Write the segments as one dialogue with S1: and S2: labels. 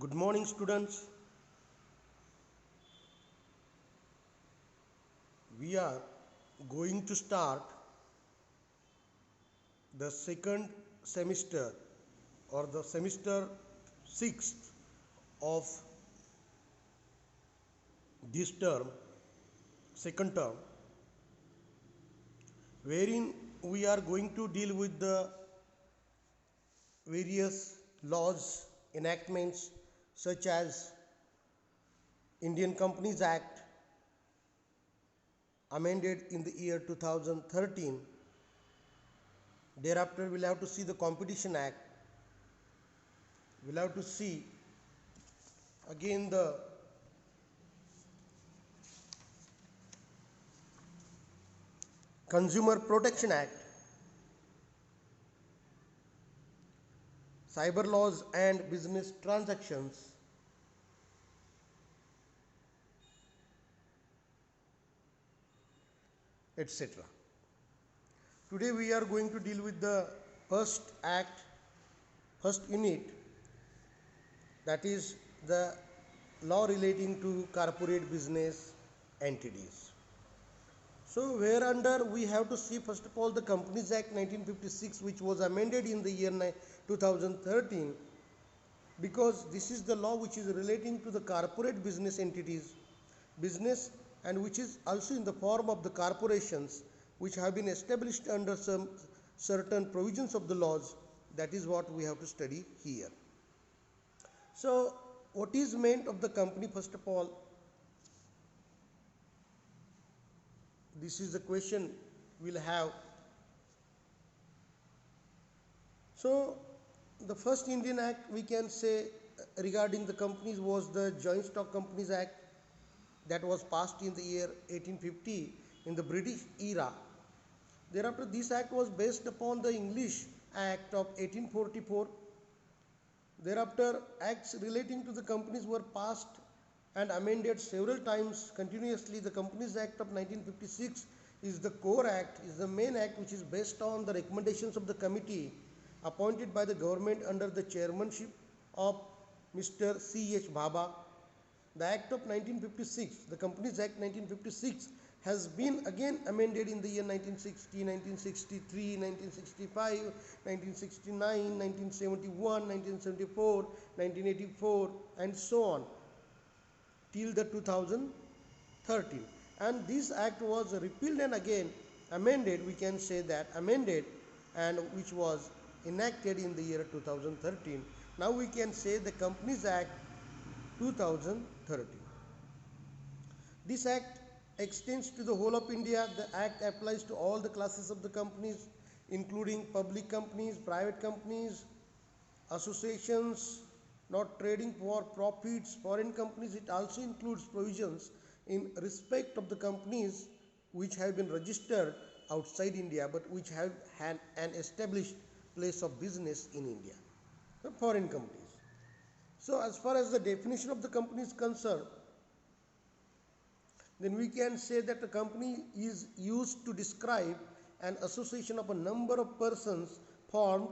S1: Good morning, students. We are going to start the second semester or the semester sixth of this term, second term, wherein we are going to deal with the various laws, enactments such as Indian Companies Act amended in the year 2013. Thereafter, we'll have to see the Competition Act. We'll have to see again the Consumer Protection Act, cyber laws and business transactions, etc. Today we are going to deal with the first act, first unit, that is the law relating to corporate business entities. So where under we have to see first of all the Companies Act 1956, which was amended in the year 2013, because this is the law which is relating to the corporate business entities, business, and which is also in the form of the corporations which have been established under some certain provisions of the laws. That is what we have to study here. So what is meant of the company? First of all, this is the question we'll have. So the first Indian Act we can say regarding the companies was the Joint Stock Companies Act, that was passed in the year 1850 in the British era. Thereafter, this act was based upon the English Act of 1844. Thereafter, acts relating to the companies were passed and amended several times continuously. The Companies Act of 1956 is the core act, is the main act which is based on the recommendations of the committee appointed by the government under the chairmanship of Mr. C.H. Bhabha. The Act of 1956, the Companies Act 1956, has been again amended in the year 1960, 1963, 1965, 1969, 1971, 1974, 1984, and so on till the 2013. And this act was repealed and again amended, we can say that amended, and which was enacted in the year 2013. Now we can say the Companies Act 2013. This act extends to the whole of India. The act applies to all the classes of the companies, including public companies, private companies, associations not trading for profits, foreign companies. It also includes provisions in respect of the companies which have been registered outside India but which have had an established place of business in India, the foreign companies. So as far as the definition of the company is concerned, then we can say that a company is used to describe an association of a number of persons formed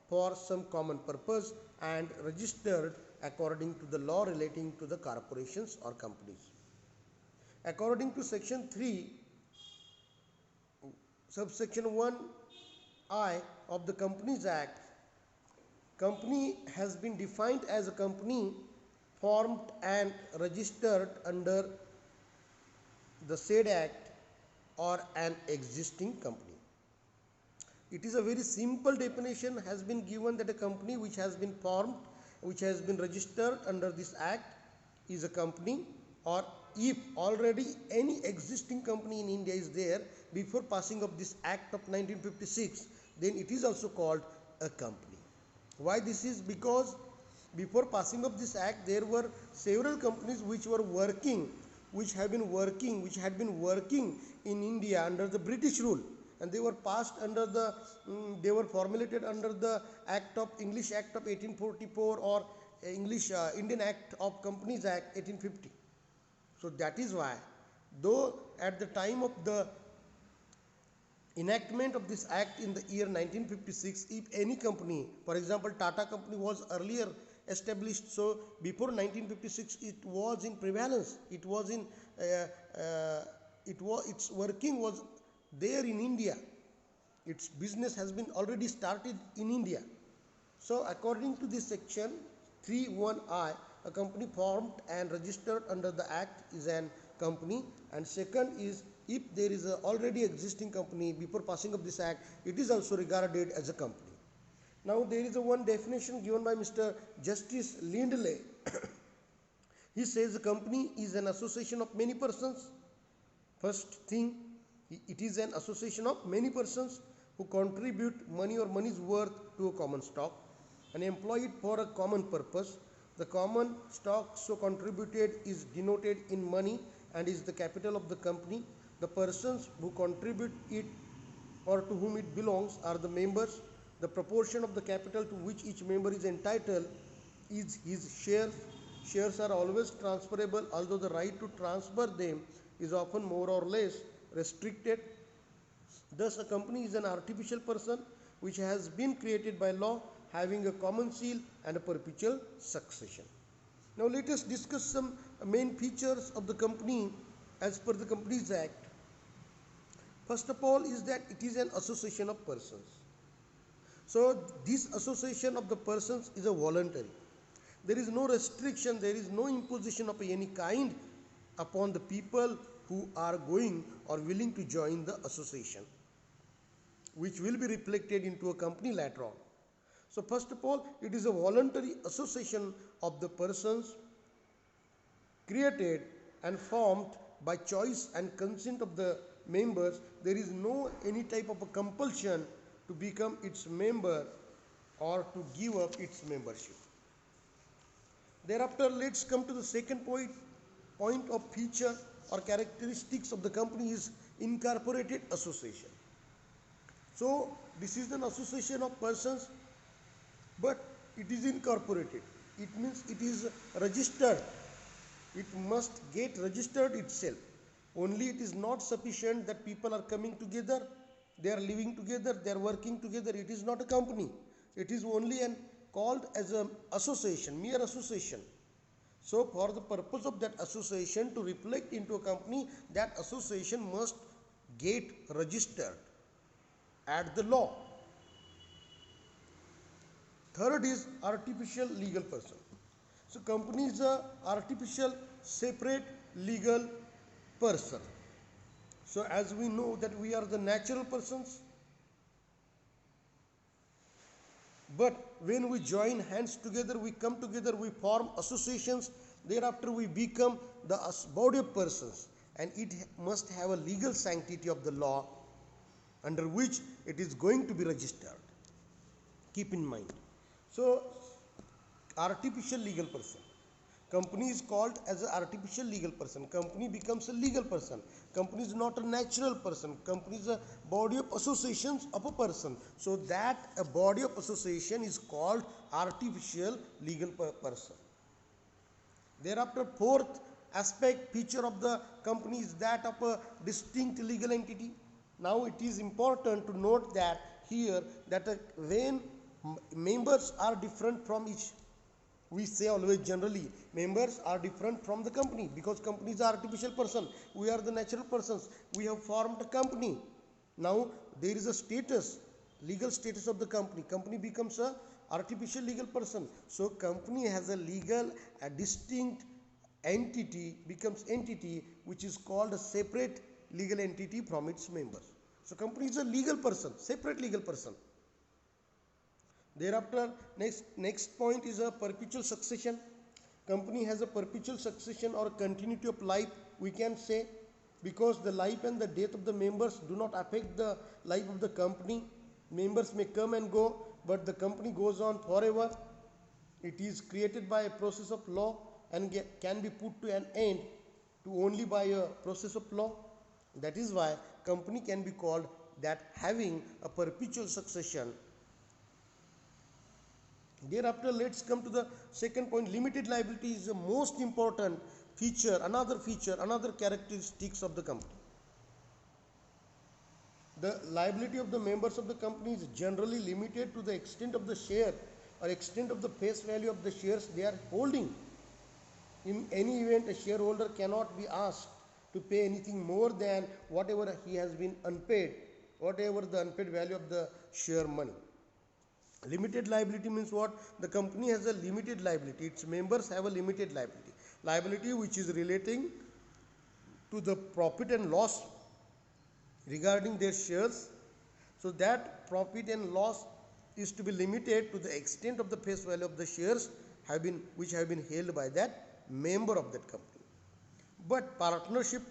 S1: for some common purpose and registered according to the law relating to the corporations or companies. According to section 3, subsection 1I of the Companies Act, company has been defined as a company formed and registered under the said act or an existing company. It is a very simple definition has been given that a company which has been formed, which has been registered under this act is a company, or if already any existing company in India is there before passing of this act of 1956, then it is also called a company. Why this is? Because before passing of this act there were several companies which were working, which had been working in India under the British rule, and they were passed under the they were formulated under the English Act of 1844 or English Indian Act of Companies Act 1850. So that is why, though at the time of the enactment of this act in the year 1956, if any company, for example Tata company was earlier established. So before 1956 it was in prevalence, it was in its working was there in India, its business has been already started in India. So according to this section 3(1)(I), a company formed and registered under the act is an company. And second is, if there is a already existing company before passing of this act, it is also regarded as a company. Now there is a one definition given by Mr. Justice Lindley. He says a company is an association of many persons. First thing, it is an association of many persons who contribute money or money's worth to a common stock and employ it for a common purpose. The common stock so contributed is denoted in money and is the capital of the company. The persons who contribute it or to whom it belongs are the members. The proportion of the capital to which each member is entitled is his shares. Shares are always transferable, although the right to transfer them is often more or less restricted. Thus, a company is an artificial person which has been created by law, having a common seal and a perpetual succession. Now, let us discuss some main features of the company as per the Companies Act. First of all is that it is an association of persons. So, this association of the persons is a voluntary. There is no restriction, there is no imposition of any kind upon the people who are going or willing to join the association, which will be reflected into a company later on. So first of all, it is a voluntary association of the persons created and formed by choice and consent of the members. There is no any type of a compulsion to become its member or to give up its membership. Thereafter, let's come to the second point of feature or characteristics of the company is incorporated association. So this is an association of persons, but it is incorporated. It means it is registered. It must get registered itself. Only it is not sufficient that people are coming together, they are living together, they are working together. It is not a company. It is only an called as an association, mere association. So for the purpose of that association to reflect into a company, that association must get registered at the law. Third is artificial legal person. So company is a artificial separate legal person. So as we know that we are the natural persons, but when we join hands together, we come together, we form associations, thereafter we become the body of persons, and it must have a legal sanctity of the law under which it is going to be registered. Keep in mind. So artificial legal person. Company is called as an artificial legal person. Company becomes a legal person. Company is not a natural person. Company is a body of associations of a person. So that a body of association is called artificial legal person. Thereafter, fourth aspect feature of the company is that of a distinct legal entity. Now it is important to note that here that when members are different from each, we say always generally members are different from the company, because company is artificial person, we are the natural persons, we have formed a company. Now there is a status, legal status of the company. Company becomes a artificial legal person. So company has a legal, a distinct entity, becomes entity which is called a separate legal entity from its members. So company is a legal person, separate legal person. Thereafter, next point is a perpetual succession. Company has a perpetual succession or continuity of life, we can say, because the life and the death of the members do not affect the life of the company. Members may come and go, but the company goes on forever. It is created by a process of law and can be put to an end to only by a process of law. That is why company can be called that having a perpetual succession. Thereafter, let's come to the second point. Limited liability is the most important feature, another characteristics of the company. The liability of the members of the company is generally limited to the extent of the share or extent of the face value of the shares they are holding. In any event, a shareholder cannot be asked to pay anything more than whatever he has been unpaid, whatever the unpaid value of the share money. Limited liability means what? The company has a limited liability. Its members have a limited liability. Liability which is relating to the profit and loss regarding their shares. So that profit and loss is to be limited to the extent of the face value of the shares which have been held by that member of that company. But partnership,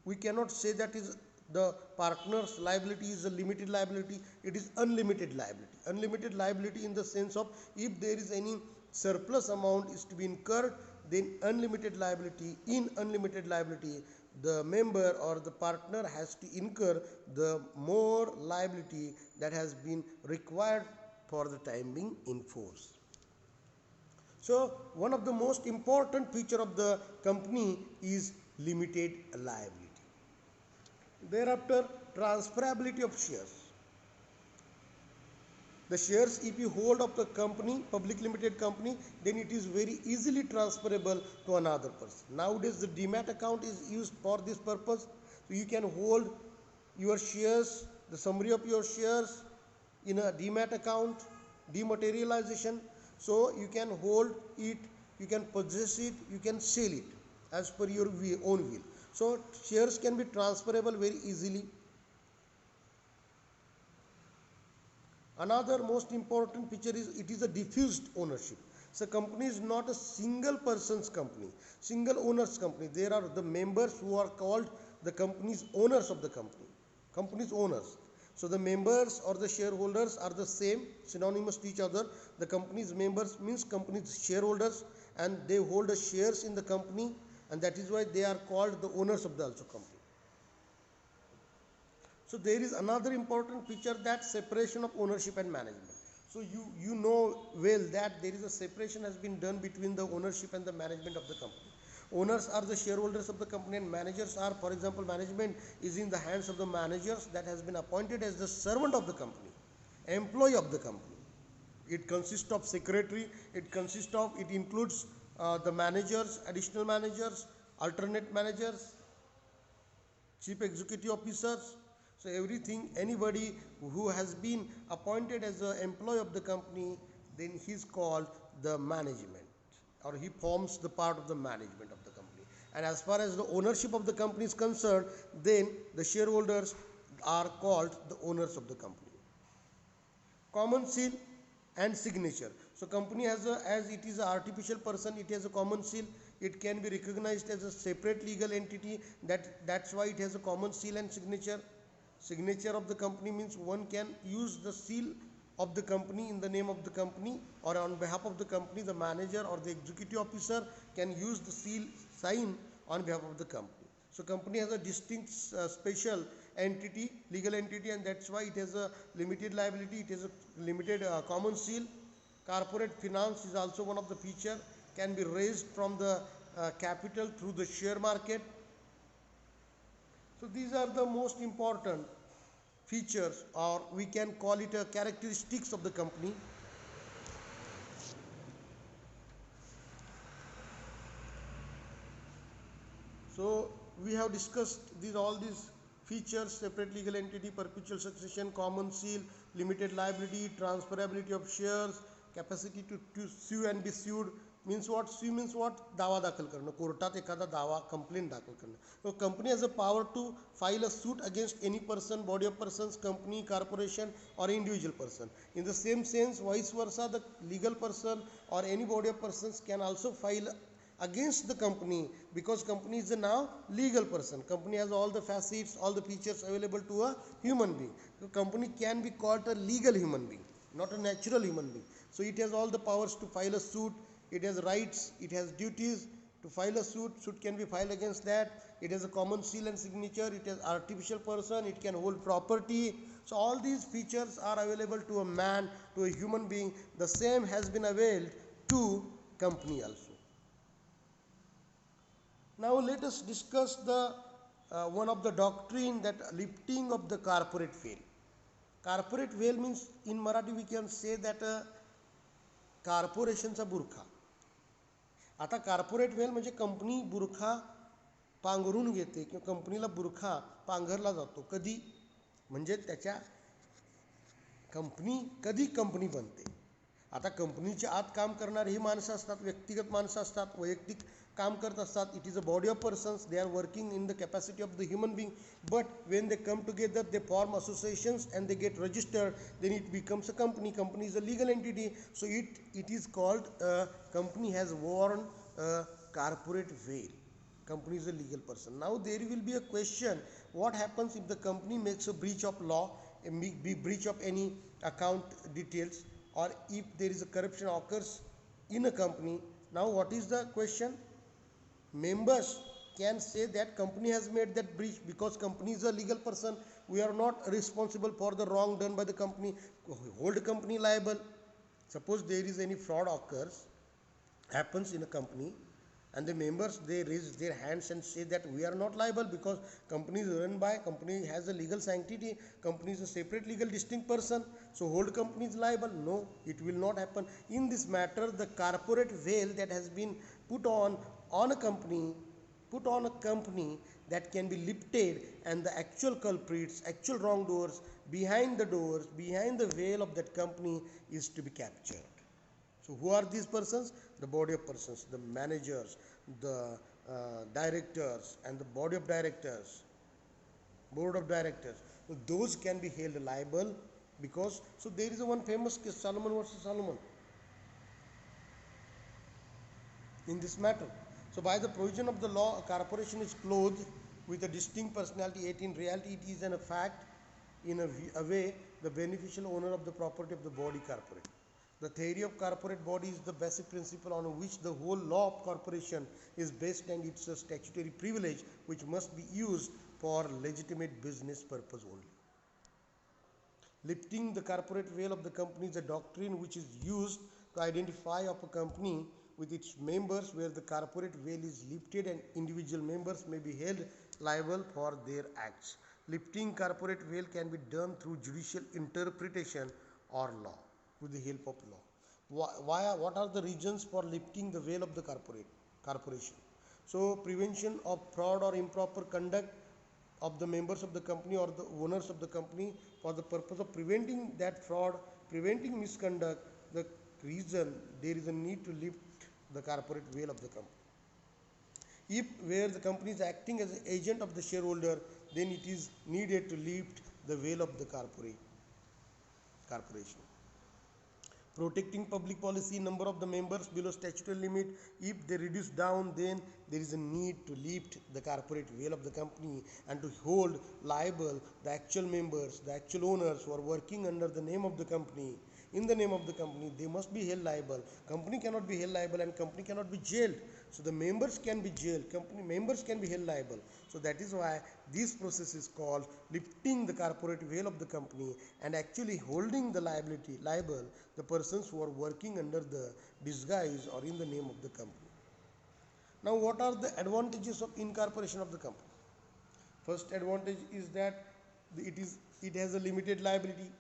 S1: we cannot say that is the partner's liability is a limited liability. It is unlimited liability. Unlimited liability in the sense of if there is any surplus amount is to be incurred, then unlimited liability. In unlimited liability, the member or the partner has to incur the more liability that has been required for the time being in force. So one of the most important feature of the company is limited liability. Thereafter, transferability of shares. The shares if you hold of the company, public limited company, then it is very easily transferable to another person. Nowadays the demat account is used for this purpose. So you can hold your shares, the summary of your shares in a demat account, dematerialization. So you can hold it, you can possess it, you can sell it as per your own will. So shares can be transferable very easily. Another most important feature is it is a diffused ownership. So company is not a single person's company, single owner's company. There are the members who are called the company's owners of the company, company's owners. So the members or the shareholders are the same, synonymous to each other. The company's members means company's shareholders, and they hold the shares in the company, and that is why they are called the owners of the also company. So there is another important feature, that separation of ownership and management. So you know well that there is a separation has been done between the ownership and the management of the company. Owners are the shareholders of the company, and managers are, for example, management is in the hands of the managers that has been appointed as the servant of the company, employee of the company. It consists of secretary, it includes the managers, additional managers, alternate managers, chief executive officers. So everything, anybody who has been appointed as an employee of the company, then he is called the management, or he forms the part of the management of the company. And as far as the ownership of the company is concerned, then the shareholders are called the owners of the company. Common seal and signature. So company has a, as it is an artificial person, it has a common seal. It can be recognized as a separate legal entity. That's why it has a common seal and signature. Signature of the company means one can use the seal of the company in the name of the company, or on behalf of the company, the manager or the executive officer can use the seal sign on behalf of the company. So company has a distinct special entity, legal entity, and that's why it has a limited liability, it has a limited common seal. Corporate finance is also one of the feature, can be raised from the capital through the share market. So these are the most important features, or we can call it a characteristics of the company. So we have discussed all these features: separate legal entity, perpetual succession, common seal, limited liability, transferability of shares, capacity to sue and be sued. Means what? Sue means what? दावा दाखल करणं, कोर्टात एखादा दावा, complaint दाखल करणं. So company has a power to file a suit against any person, body of persons, company, corporation, or individual person. In the same sense, vice versa, the legal person or any body of persons can also file against the company, because company is a now legal person. Company has all the facets, all the features available to a human being. So company can be called a legal human being, not a natural human being. So it has all the powers to file a suit. It has rights, it has duties to file a suit. Suit can be filed against that. It has a common seal and signature. It has artificial person. It can hold property. So all these features are available to a man, to a human being. The same has been availed to company also. Now let us discuss the one of the doctrine, that lifting of the corporate veil. Corporate veil means, in Marathi we can say that कॉर्पोरेशनचा बुरखा. आता corporate veil म्हणजे company बुरखा पांघरून घेते किंवा कंपनीला बुरखा पांघरला जातो. कधी? म्हणजे त्याच्या कंपनी कधी कंपनी बनते. आता कंपनीच्या आत काम करणारी ही माणसं असतात, व्यक्तिगत माणसं असतात, वैयक्तिक काम करत असतात. It is a body of persons, they are working in the capacity of the human being, but when they come together they form associations and they get registered, then it becomes a company. Company is a legal entity, so it is called company has worn a corporate veil. Company is a legal person. Now there will be a question: what happens if the company makes a breach of law, a breach of any account details, or if there is a corruption occurs in a company? Now what is the question? Members can say that company has made that breach because company is a legal person. We are not responsible for the wrong done by the company. Hold company liable. Suppose there is any fraud occurs, happens in a company, and the members they raise their hands and say that we are not liable because company is run by, company has a legal sanctity, company is a separate legal distinct person, so whole company is liable. No, it will not happen. In this matter, the corporate veil that has been put on a company, put on a company, that can be lifted, and the actual culprits, actual wrongdoers behind the doors, behind the veil of that company is to be captured. So who are these persons? The body of persons, the managers, the directors, and the body of directors, board of directors. So those can be held liable because, so there is a one famous case, Solomon versus Solomon, in this matter. So by the provision of the law, a corporation is clothed with a distinct personality, yet in reality it is in a fact, in a way, the beneficial owner of the property of the body corporate. The theory of corporate body is the basic principle on which the whole law of corporation is based, and it's a statutory privilege which must be used for legitimate business purpose only. Lifting the corporate veil of the company is a doctrine which is used to identify of a company with its members, where the corporate veil is lifted and individual members may be held liable for their acts. Lifting corporate veil can be done through judicial interpretation or law, with the help of law. What are the reasons for lifting the veil of the corporation? So prevention of fraud or improper conduct of the members of the company or the owners of the company, for the purpose of preventing that fraud, preventing misconduct, the reason there is a need to lift the corporate veil of the company. If where the company is acting as an agent of the shareholder, then it is needed to lift the veil of the corporation. Protecting public policy, number of the members below statutory limit, if they reduce down, then there is a need to lift the corporate veil of the company and to hold liable the actual members, the actual owners who are working under the name of the company. In the name of the company, they must be held liable. Company cannot be held liable and company cannot be jailed. So the members can be jailed, company members can be held liable. So that is why this process is called lifting the corporate veil of the company and actually holding the liable the persons who are working under the disguise or in the name of the company. Now what are the advantages of incorporation of the company? First advantage is that it has a limited liability,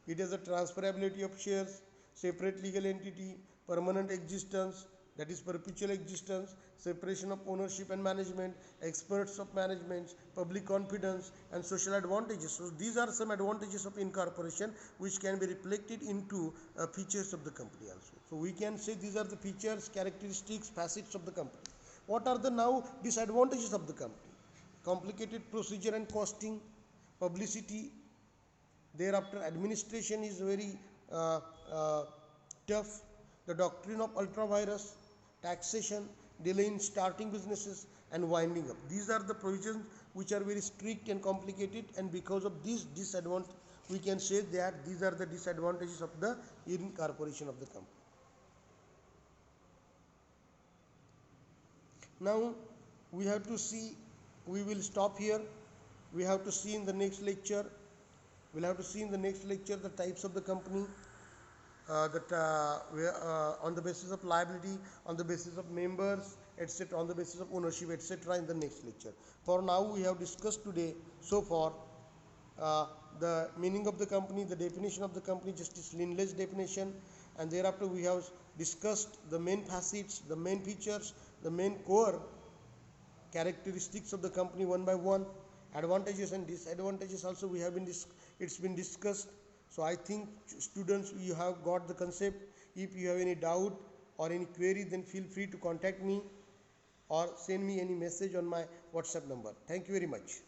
S1: it has a transferability of shares, separate legal entity, permanent existence, that is perpetual existence, separation of ownership and management, experts of management, public confidence, and social advantages. So these are some advantages of incorporation which can be reflected into features of the company also. So we can say these are the features, characteristics, facets of the company. What are the now disadvantages of the company? Complicated procedure and costing, publicity, thereafter administration is very tough, the doctrine of ultra vires, taxation, delay in starting businesses, and winding up. These are the provisions which are very strict and complicated, and because of this disadvantage, we can say that these are the disadvantages of the incorporation of the company. Now we have to see, we will stop here. We have to see in the next lecture. We'll have to see in the next lecture the types of the company, on the basis of liability, on the basis of members, etc., on the basis of ownership, etc., in the next lecture. For now, we have discussed today so far the meaning of the company, the definition of the company, Justice Lindley's definition, and thereafter we have discussed the main facets, the main features, the main core characteristics of the company one by one. Advantages and disadvantages also we have been it's been discussed. So I think students, you have got the concept. If you have any doubt or any query, then feel free to contact me or send me any message on my WhatsApp number. Thank you very much.